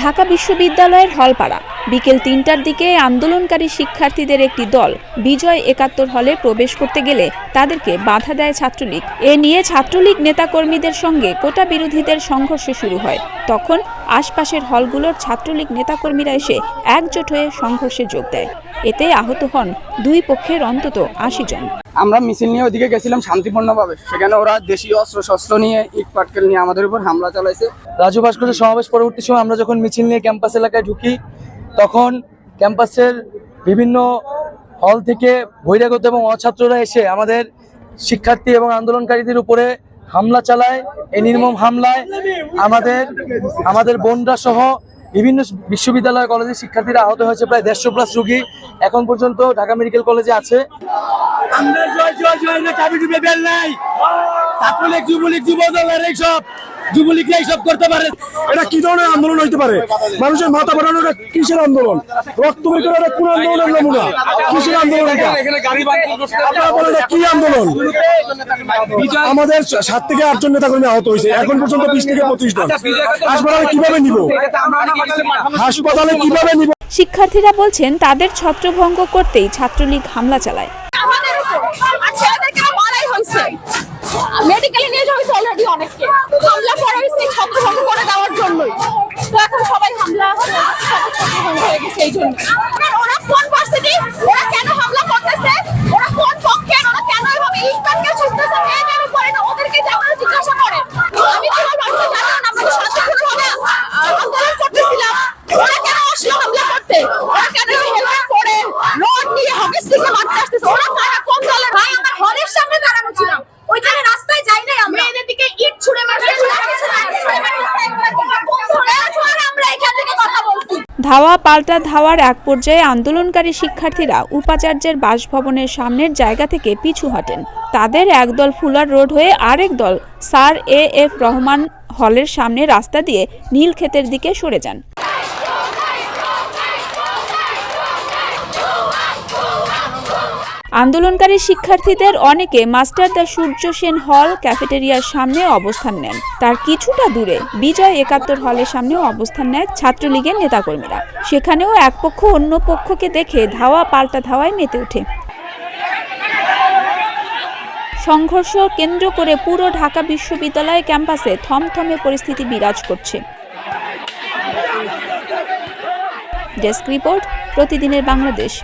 ঢাকা বিশ্ববিদ্যালয়ের হলপাড়া বিকেল ৩টার দিকে আন্দোলনকারী শিক্ষার্থীদের একটি দল বিজয় ৭১ হলে প্রবেশ করতে গেলে তাদেরকে বাধা দেয় ছাত্রলীগ। এ নিয়ে ছাত্রলীগ নেতাকর্মীদের সঙ্গে কোটা বিরোধীদের সংঘর্ষ শুরু হয়। তখন আশপাশের হলগুলোর ছাত্রলীগ নেতাকর্মীরা এসে একজোট হয়ে সংঘর্ষে যোগ দেয়। এতে আহত হন দুই পক্ষের অন্তত ৮০ জন। আমরা মিছিল নিয়ে ওদিকে গেছিলাম শান্তিপূর্ণভাবে, সেখানে ওরা দেশীয় অস্ত্র নিয়ে ইট পাটকেল নিয়ে আমাদের উপর হামলা চালাইছে। রাজু ভাস্কর্যের সমাবেশ পরবর্তী সময় আমরা যখন মিছিল নিয়ে ক্যাম্পাস এলাকায় ঢুকি, তখন ক্যাম্পাসের বিভিন্ন হল থেকে বহিরাগত এবং অছাত্ররা এসে আমাদের শিক্ষার্থী এবং আন্দোলনকারীদের উপরে হামলা চালায়। এই নির্মম হামলায় আমাদের বোনরা সহ বিভিন্ন বিশ্ববিদ্যালয় কলেজের শিক্ষার্থীরা আহত হয়েছে। প্রায় 150+ রোগী এখন পর্যন্ত ঢাকা মেডিকেল কলেজে আছে। এইসব করতে পারে, এটা কি ধরনের আন্দোলন হইতে পারে? মানুষের মাথা বাড়ানো কিসের আন্দোলন? রক্ত বের করা কোন আন্দোলনের নমুনা? কিসের আন্দোলন এটা? আপনারা বলেন কি আন্দোলন? আমাদের 7 থেকে 8 জন নেতাকর্মী আহত হয়েছে, এখন পর্যন্ত 20 থেকে 25 জন। হাসপাতালে কিভাবে নিব? শিক্ষার্থীরা বলছেন তাদের ছত্রভঙ্গ করতেই ছাত্রলীগ হামলা চালায়। মেডিকেলে নিয়ে যাওয়া হয়েছে অলরেডি অনেককে। হামলা করা হয়েছে ছত্রভঙ্গ করে দেওয়ার জন্যই। তো এখন সবাই ছত্রভঙ্গ হয়ে গেছে এই জন্য। ওরা কোন ভার্সিটি, ওরা কেন হামলা করতেছে, ওরা কোন পক্ষের, ওরা কেন এভাবে ইস্তানকে ছুটতেছে মেয়েদের উপরে, না ওদেরকে যে আমরা জিজ্ঞাসা করেন। আমি তো ভাবছি জানেন আমরা শান্তিপূর্ণভাবে আন্দোলন করতেছিলাম, ওরা কেন আসলো হামলা করতে? ওরা কেন হেলমেট পরে রড নিয়ে হকি স্টিকে মারতে আসতেছে? ওরা কারা, কোন দলের? ভাই আমরা হলের সামনে দাঁড়ানো ছিলাম, ওইখানে রাস্তায় যাই নাই আমরা। মেয়েদের দিকে ইট ছুঁড়ে মারছে, ধাওয়া পাল্টা ধাওয়ার এক পর্যায়ে আন্দোলনকারী শিক্ষার্থীরা উপাচার্যের বাসভবনের সামনের জায়গা থেকে পিছু হটেন। তাদের একদল ফুলার রোড হয়ে আরেক দল স্যার এ.এফ. রহমান হলের সামনে রাস্তা দিয়ে নীলক্ষেতের দিকে সরে যান। আন্দোলনকারী শিক্ষার্থীদের অনেকে মাস্টার দা সূর্য সেন হল ক্যাফেটেরিয়ার সামনে অবস্থান নেন। তার কিছুটা দূরে বিজয় ৭১ হলের সামনেও অবস্থান নেয় ছাত্রলীগের নেতাকর্মীরা। সেখানেও এক পক্ষ অন্য পক্ষকে দেখে ধাওয়া পাল্টা ধাওয়ায় মেতে ওঠে। সংঘর্ষ কেন্দ্র করে পুরো ঢাকা বিশ্ববিদ্যালয় ক্যাম্পাসে থমথমে পরিস্থিতি বিরাজ করছে। ডেস্ক রিপোর্ট, প্রতিদিনের বাংলাদেশ।